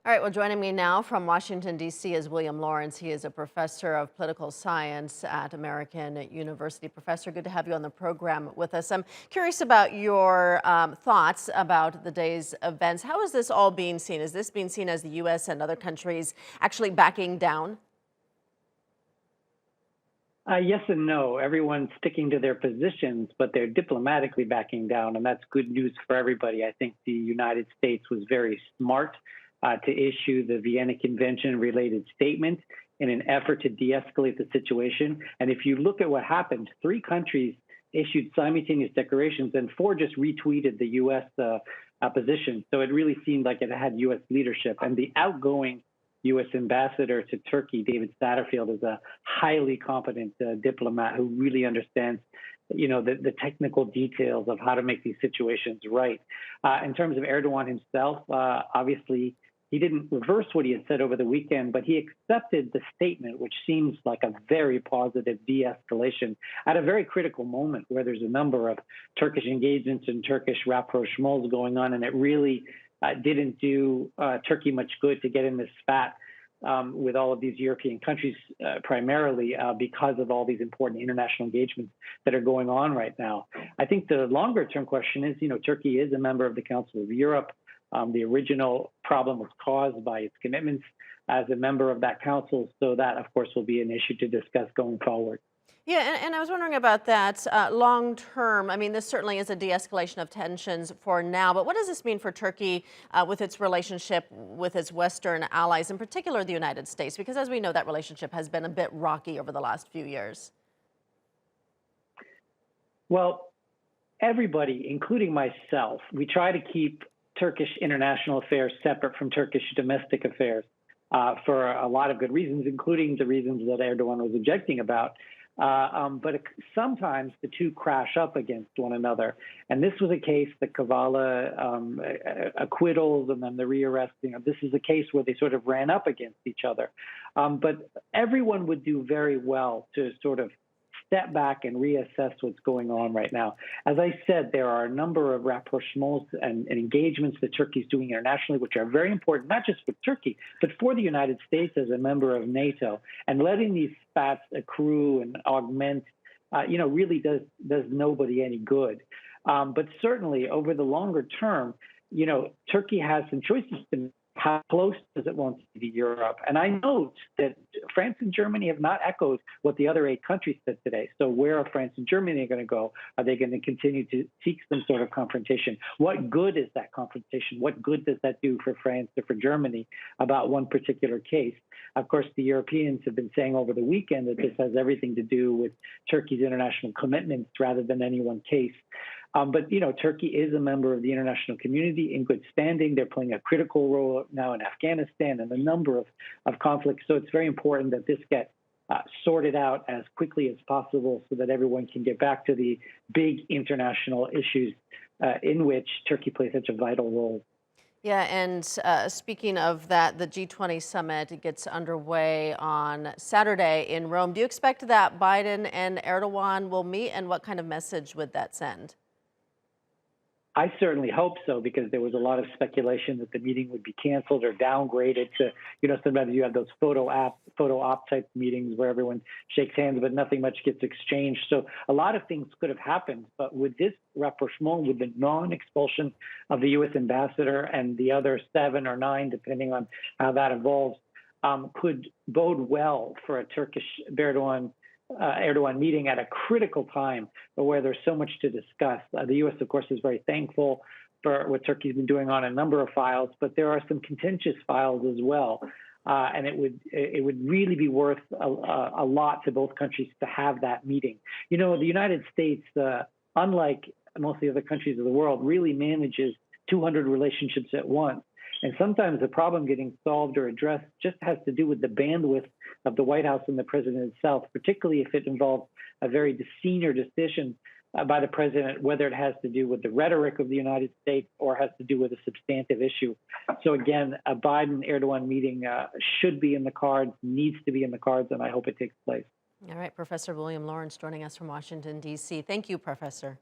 All right, well, joining me now from Washington, D.C. is William Lawrence. He is a professor of political science at American University. Professor, good to have you on the program with us. I'm curious about your thoughts about the day's events. How is this all being seen? Is this being seen as the U.S. and other countries actually backing down? Yes and no. Everyone's sticking to their positions, but they're diplomatically backing down, and that's good news for everybody. I think the United States was very smart to issue the Vienna Convention related statement in an effort to de-escalate the situation. And if you look at what happened, 3 countries issued simultaneous declarations, and 4 just retweeted the U.S. Position. So it really seemed like it had U.S. leadership. And the outgoing U.S. ambassador to Turkey, David Satterfield, is a highly competent diplomat who really understands, the technical details of how to make these situations right. In terms of Erdogan himself, obviously, he didn't reverse what he had said over the weekend, but he accepted the statement, which seems like a very positive de-escalation at a very critical moment where there's a number of Turkish engagements and Turkish rapprochements going on, and it really didn't do Turkey much good to get in this spat with all of these European countries, primarily because of all these important international engagements that are going on right now. I think the longer term question is, Turkey is a member of the Council of Europe. The original problem was caused by its commitments as a member of that council. So that, of course, will be an issue to discuss going forward. Yeah, and I was wondering about that long term. I mean, this certainly is a de-escalation of tensions for now, but what does this mean for Turkey with its relationship with its Western allies, in particular the United States? Because as we know, that relationship has been a bit rocky over the last few years. Well, everybody, including myself, we try to keep Turkish international affairs separate from Turkish domestic affairs for a lot of good reasons, including the reasons that Erdogan was objecting about. But sometimes the two crash up against one another. And this was a case, the Kavala acquittals and then the rearrest. This is a case where they sort of ran up against each other. But everyone would do very well to sort of step back and reassess what's going on right now. As I said, there are a number of rapprochements and engagements that Turkey is doing internationally, which are very important, not just for Turkey, but for the United States as a member of NATO. And letting these spats accrue and augment, really does nobody any good. But certainly over the longer term, Turkey has some choices to make. How close does it want to be to Europe? And I note that France and Germany have not echoed what the other 8 countries said today. So where are France and Germany going to go? Are they going to continue to seek some sort of confrontation? What good is that confrontation? What good does that do for France or for Germany about one particular case? Of course, the Europeans have been saying over the weekend that this has everything to do with Turkey's international commitments rather than any one case. But Turkey is a member of the international community in good standing. They're playing a critical role now in Afghanistan and a number of conflicts. So it's very important that this gets sorted out as quickly as possible so that everyone can get back to the big international issues in which Turkey plays such a vital role. Yeah, and speaking of that, the G20 summit gets underway on Saturday in Rome. Do you expect that Biden and Erdogan will meet, and what kind of message would that send? I certainly hope so, because there was a lot of speculation that the meeting would be canceled or downgraded to, sometimes you have those photo op type meetings where everyone shakes hands, but nothing much gets exchanged. So a lot of things could have happened. But with this rapprochement, with the non-expulsion of the U.S. ambassador and the other 7 or 9, depending on how that evolves, could bode well for a Turkish Erdogan meeting at a critical time where there's so much to discuss. The U.S., of course, is very thankful for what Turkey's been doing on a number of files, but there are some contentious files as well. And it would really be worth a lot to both countries to have that meeting. The United States, unlike most of the other countries of the world, really manages 200 relationships at once. And sometimes the problem getting solved or addressed just has to do with the bandwidth of the White House and the president itself, particularly if it involves a very senior decision by the president, whether it has to do with the rhetoric of the United States or has to do with a substantive issue. So again, a Biden-Erdogan meeting should be in the cards, needs to be in the cards, and I hope it takes place. All right, Professor William Lawrence joining us from Washington, D.C. Thank you, Professor.